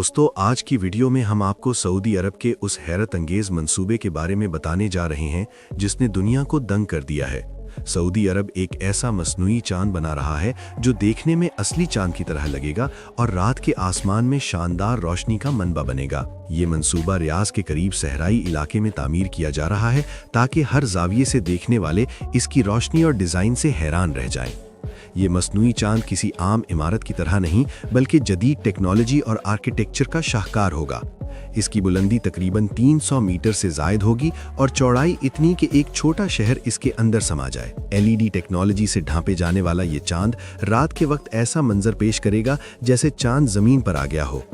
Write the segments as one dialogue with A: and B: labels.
A: दोस्तों, आज की वीडियो में हम आपको सऊदी अरब के उस हैरत अंगेज मंसूबे के बारे में बताने जा रहे हैं जिसने दुनिया को दंग कर दिया है। सऊदी अरब एक ऐसा मसनूई चांद बना रहा है जो देखने में असली चांद की तरह लगेगा और रात के आसमान में शानदार रोशनी का मनबा बनेगा। ये मंसूबा रियाज के करीब सहराई इलाके में तामीर किया जा रहा है ताकि हर जाविये से देखने वाले इसकी रोशनी और डिज़ाइन से हैरान रह जाएं। ये मसनूई चांद किसी आम इमारत की तरह नहीं बल्कि जदीद टेक्नोलॉजी और आर्किटेक्चर का शाहकार होगा। इसकी बुलंदी तकरीबन 300 मीटर से ज़ायद होगी और चौड़ाई इतनी कि एक छोटा शहर इसके अंदर समा जाए। एलईडी टेक्नोलॉजी से ढांपे जाने वाला ये चांद रात के वक्त ऐसा मंजर पेश करेगा जैसे चांद जमीन पर आ गया हो।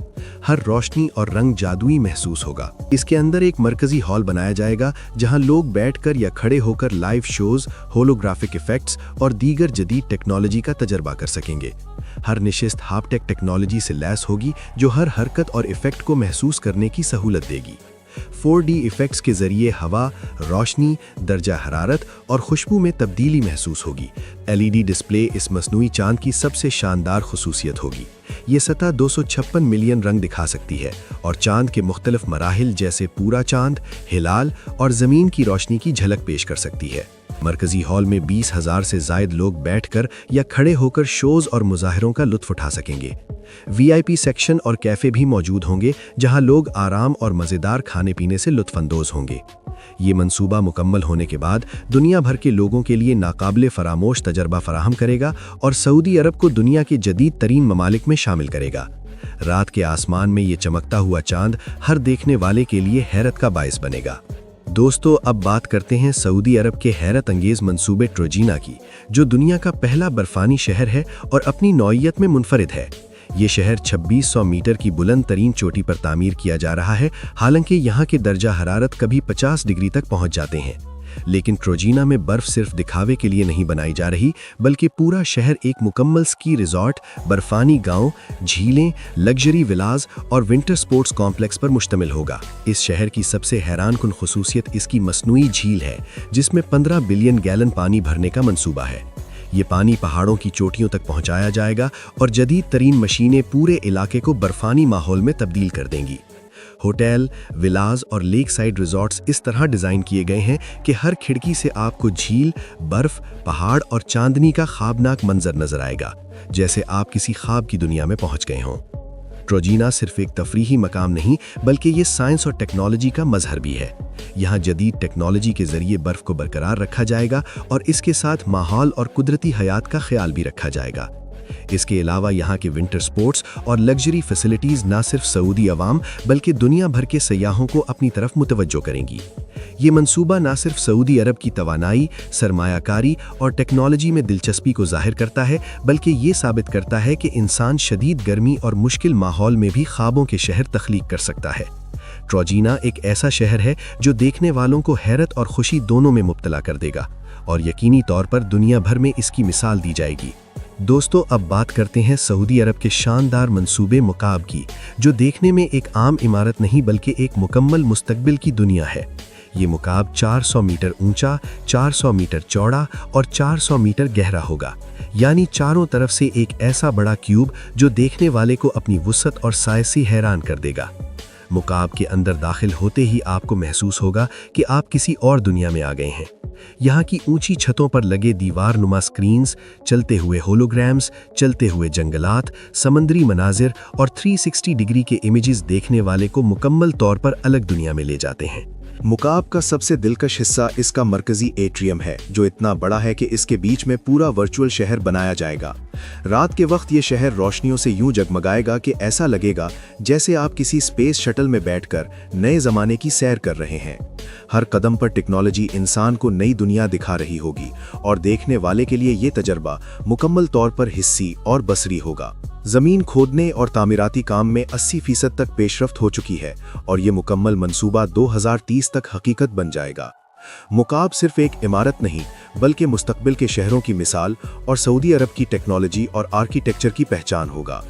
A: हर रोशनी और रंग जादुई महसूस होगा। इसके अंदर एक मरकजी हॉल बनाया जाएगा जहां लोग बैठकर या खड़े होकर लाइव शोज, होलोग्राफिक इफेक्ट्स और दीगर जदीद टेक्नोलॉजी का तजर्बा कर सकेंगे। हर निशिस्त हाप्टिक टेक्नोलॉजी से लैस होगी जो हर हरकत और इफेक्ट को महसूस करने की सहूलत देगी। 4D इफेक्ट्स के जरिए हवा, रोशनी, दर्जा हरारत और खुशबू में तब्दीली महसूस होगी। एलईडी डिस्प्ले इस मसनूई चांद की सबसे शानदार खुसूसियत होगी। ये सतह 256 मिलियन रंग दिखा सकती है और चांद के मुख्तलिफ मराहिल जैसे पूरा चांद, हिलाल और ज़मीन की रोशनी की झलक पेश कर सकती है। मरकजी हॉल में 20,000 से ज़ायद लोग बैठकर या खड़े होकर शोज़ और मुजाहिरों का लुत्फ़ उठा सकेंगे। वीआईपी सेक्शन और कैफ़े भी मौजूद होंगे जहां लोग आराम और मज़ेदार खाने पीने से लुत्फ़अंदोज़ होंगे। ये मंसूबा मुकम्मल होने के बाद दुनिया भर के लोगों के लिए नाकाबिले फरामोश तजर्बा फराहम करेगा और सऊदी अरब को दुनिया के जदीद तरीन ममालिक में शामिल करेगा। रात के आसमान में ये चमकता हुआ चांद हर देखने वाले के लिए हैरत का बायस बनेगा। दोस्तों, अब बात करते हैं सऊदी अरब के हैरत अंगेज मंसूबे ट्रोजीना की, जो दुनिया का पहला बर्फानी शहर है और अपनी नौइयत में मुनफरिद है। ये शहर 2600 मीटर की बुलंद तरीन चोटी पर तामीर किया जा रहा है। हालांकि यहाँ के दर्जा हरारत कभी 50 डिग्री तक पहुँच जाते हैं, लेकिन ट्रोजीना में बर्फ सिर्फ दिखावे के लिए नहीं बनाई जा रही बल्कि पूरा शहर एक मुकम्मल स्की रिजॉर्ट, बर्फानी गांव, झीलें, लग्जरी विलाज और विंटर स्पोर्ट्स कॉम्प्लेक्स पर मुश्तमिल होगा। इस शहर की सबसे हैरानकुन खुसूसियत इसकी मसनूई झील है जिसमें 15 बिलियन गैलन पानी भरने का मंसूबा है। ये पानी पहाड़ों की चोटियों तक पहुंचाया जाएगा और जदीद तरीन मशीनें पूरे इलाके को बर्फानी माहौल में तब्दील कर देंगी। होटल, विलाज और लेक साइड रिजॉर्ट्स इस तरह डिज़ाइन किए गए हैं कि हर खिड़की से आपको झील, बर्फ, पहाड़ और चांदनी का ख्वाबनाक मंजर नजर आएगा, जैसे आप किसी ख्वाब की दुनिया में पहुंच गए हों। ट्रोजीना सिर्फ एक तफरीही मकाम नहीं बल्कि ये साइंस और टेक्नोलॉजी का मजहर भी है। यहाँ जदीद टेक्नोलॉजी के जरिए बर्फ को बरकरार रखा जाएगा और इसके साथ माहौल और कुदरती हयात का ख्याल भी रखा जाएगा। इसके अलावा यहाँ के विंटर स्पोर्ट्स और लग्जरी फैसिलिटीज़ न सिर्फ सऊदी अवाम बल्कि दुनिया भर के सयाहों को अपनी तरफ मुतवज्जो करेंगी। ये मंसूबा न सिर्फ सऊदी अरब की तवानाई, सरमायाकारी और टेक्नोलॉजी में दिलचस्पी को जाहिर करता है बल्कि ये साबित करता है कि इंसान शदीद गर्मी और मुश्किल माहौल में भी ख्वाबों के शहर तख्लीक कर सकता है। ट्रोजीना एक ऐसा शहर है जो देखने वालों को हैरत और खुशी दोनों में मुब्तला कर देगा और यकीनी तौर पर दुनिया भर में इसकी मिसाल दी जाएगी। दोस्तों, अब बात करते हैं सऊदी अरब के शानदार मंसूबे मुकाब की, जो देखने में एक आम इमारत नहीं बल्कि एक मुकम्मल मुस्तकबिल की दुनिया है। ये मुकाब 400 मीटर ऊंचा, 400 मीटर चौड़ा और 400 मीटर गहरा होगा, यानी चारों तरफ से एक ऐसा बड़ा क्यूब जो देखने वाले को अपनी वुसअत और साइज से हैरान कर देगा। मुकाब के अंदर दाखिल होते ही आपको महसूस होगा कि आप किसी और दुनिया में आ गए हैं। यहाँ की ऊंची छतों पर लगे दीवार नुमा स्क्रीन्स, चलते हुए होलोग्राम्स, चलते हुए जंगलात, समंदरी मनाजिर और 360 डिग्री के इमेजेस देखने वाले को मुकम्मल तौर पर अलग दुनिया में ले जाते हैं।
B: मुकाब का सबसे दिलकश हिस्सा इसका मरकजी एट्रियम है, जो इतना बड़ा है कि इसके बीच में पूरा वर्चुअल शहर बनाया जाएगा। रात के वक्त ये शहर रोशनियों से यूं जगमगाएगा कि ऐसा लगेगा जैसे आप किसी स्पेस शटल में बैठकर नए ज़माने की सैर कर रहे हैं। हर कदम पर टेक्नोलॉजी इंसान को नई दुनिया दिखा रही होगी और देखने वाले के लिए ये तजर्बा मुकम्मल तौर पर हिस्सी और बसरी होगा। ज़मीन खोदने और तामीराती काम में 80% तक पेशरफ्त हो चुकी है और ये मुकम्मल मंसूबा 2030 तक हकीकत बन जाएगा। मुकाब सिर्फ एक इमारत नहीं बल्कि मुस्तकबिल के शहरों की मिसाल और सऊदी अरब की टेक्नोलॉजी और आर्किटेक्चर की पहचान होगा।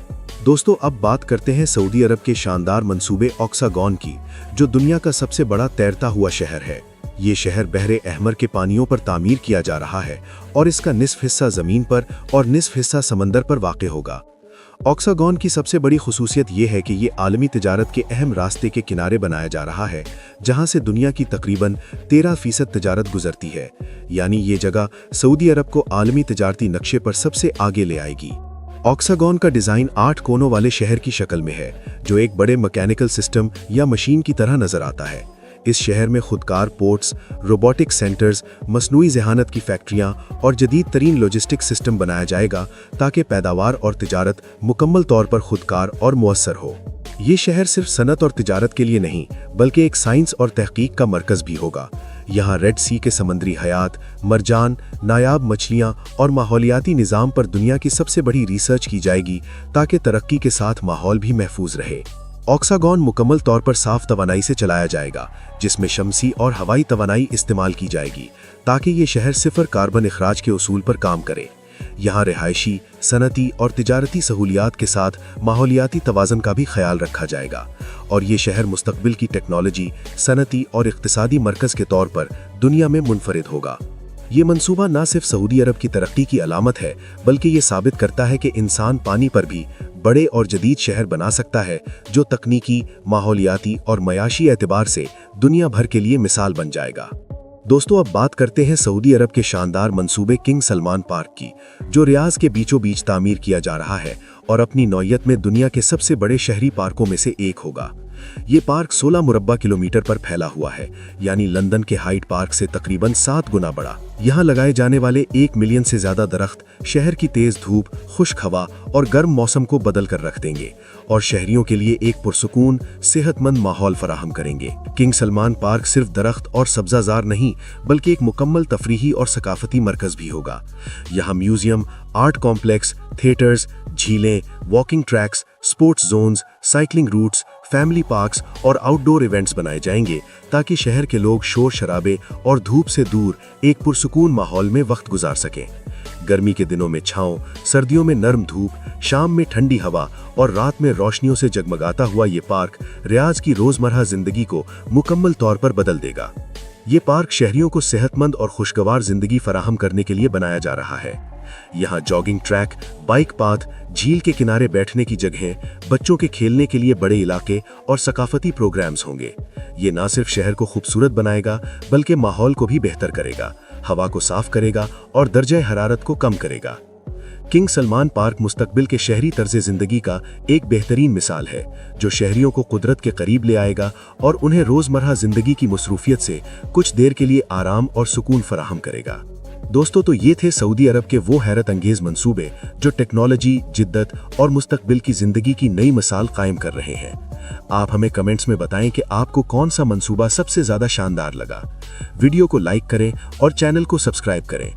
B: दोस्तों, अब बात करते हैं सऊदी अरब के शानदार मंसूबे ऑक्सागॉन की, जो दुनिया का सबसे बड़ा तैरता हुआ शहर है। ये शहर बहरे अहमर के पानियों पर तामीर किया जा रहा है और इसका निस्फ हिस्सा ज़मीन पर और निस्फ हिस्सा समंदर पर वाक़ होगा। ऑक्सागॉन की सबसे बड़ी खुसूसियत ये है कि ये आलमी तिजारत के अहम रास्ते के किनारे बनाया जा रहा है, जहां से दुनिया की तकरीबन 13% तिजारत गुजरती है। यानी ये जगह सऊदी अरब को आलमी तिजारती नक्शे पर सबसे आगे ले आएगी। ऑक्सागॉन का डिज़ाइन 8 कोनों वाले शहर की शक्ल में है, जो एक बड़े मैकेनिकल सिस्टम या मशीन की तरह नजर आता है। इस शहर में खुदकार पोर्ट्स, रोबोटिक सेंटर्स, मसनूई ज़हानत की फैक्ट्रियां और जदीद तरीन लॉजिस्टिक सिस्टम बनाया जाएगा ताकि पैदावार और तिजारत मुकम्मल तौर पर खुदकार और मुअस्सर हो। ये शहर सिर्फ सनत और तिजारत के लिए नहीं, बल्कि एक साइंस और तहकीक का मरकज़ भी होगा। यहाँ रेड सी के समुद्री हयात, मरजान, नायाब मछलियाँ और माहौलियाती निज़ाम पर दुनिया की सबसे बड़ी रिसर्च की जाएगी ताकि तरक्की के साथ माहौल भी महफूज रहे। ऑक्सागॉन मुकम्मल तौर पर साफ तवानाई से चलाया जाएगा, जिसमें शमसी और हवाई तवानाई इस्तेमाल की जाएगी ताकि ये शहर सिफर कार्बन इखराज के उसूल पर काम करे। यहाँ रिहायशी, सनती और तिजारती सहूलियात के साथ माहौलियाती तवाज़न का भी ख्याल रखा जाएगा और ये शहर मुस्तकबिल की टेक्नोलॉजी, सनती और इक्तिसादी मरकज़ के तौर पर दुनिया में मुनफरिद होगा। ये मंसूबा न सिर्फ सऊदी अरब की तरक्की की अलामत है, बल्कि ये साबित करता है कि इंसान पानी पर भी बड़े और जदीद शहर बना सकता है, जो तकनीकी, माहौलियाती और मयाशी एतबार से दुनिया भर के लिए मिसाल बन जाएगा। दोस्तों, अब बात करते हैं सऊदी अरब के शानदार मंसूबे किंग सलमान पार्क की, जो रियाज के बीचों बीच तामीर किया जा रहा है और अपनी नौयत में दुनिया के सबसे बड़े शहरी पार्कों में से एक होगा। ये पार्क 16 मुरब्बा किलोमीटर पर फैला हुआ है, यानी लंदन के हाइड पार्क से तकरीबन 7 गुना बड़ा। यहाँ लगाए जाने वाले 1 मिलियन से ज्यादा दरख्त शहर की तेज धूप, खुश्क हवा और गर्म मौसम को बदल कर रख देंगे और शहरियों के लिए एक पुरसुकून, सेहतमंद माहौल फराहम करेंगे। किंग सलमान पार्क सिर्फ दरख्त और सब्जाजार नहीं, बल्कि एक मुकम्मल तफरीही और सकाफती मरकज भी होगा। यहाँ म्यूजियम, आर्ट कॉम्प्लेक्स, थिएटर्स, झीलें, walking tracks, sports zones, cycling routes, family parks और आउटडोर इवेंट्स बनाए जाएंगे ताकि शहर के लोग शोर शराबे और धूप से दूर एक पुरसुकून माहौल में वक्त गुजार सकें। गर्मी के दिनों में छांव, सर्दियों में नरम धूप, शाम में ठंडी हवा और रात में रोशनियों से जगमगाता हुआ ये पार्क रियाज की रोजमर्रा जिंदगी को मुकम्मल तौर पर बदल देगा। ये पार्क शहरियों को सेहतमंद और खुशगवार जिंदगी फराहम करने के लिए बनाया जा रहा है। यहाँ जॉगिंग ट्रैक, बाइक पाथ, झील के किनारे बैठने की जगहें, बच्चों के खेलने के लिए बड़े इलाके और सकाफती प्रोग्राम्स होंगे। ये न सिर्फ शहर को खूबसूरत बनाएगा, बल्कि माहौल को भी बेहतर करेगा, हवा को साफ करेगा और दर्जे हरारत को कम करेगा। किंग सलमान पार्क मुस्तकबिल के शहरी तर्ज जिंदगी का एक बेहतरीन मिसाल है, जो शहरियों को कुदरत के करीब ले आएगा और उन्हें रोजमर्रा जिंदगी की मसरूफियत से कुछ देर के लिए आराम और सुकून फराहम करेगा। दोस्तों, तो ये थे सऊदी अरब के वो हैरत अंगेज मंसूबे जो टेक्नोलॉजी, जिद्दत और मुस्तकबिल की जिंदगी की नई मिसाल कायम कर रहे हैं। आप हमें कमेंट्स में बताएं कि आपको कौन सा मंसूबा सबसे ज्यादा शानदार लगा। वीडियो को लाइक करें और चैनल को सब्सक्राइब करें।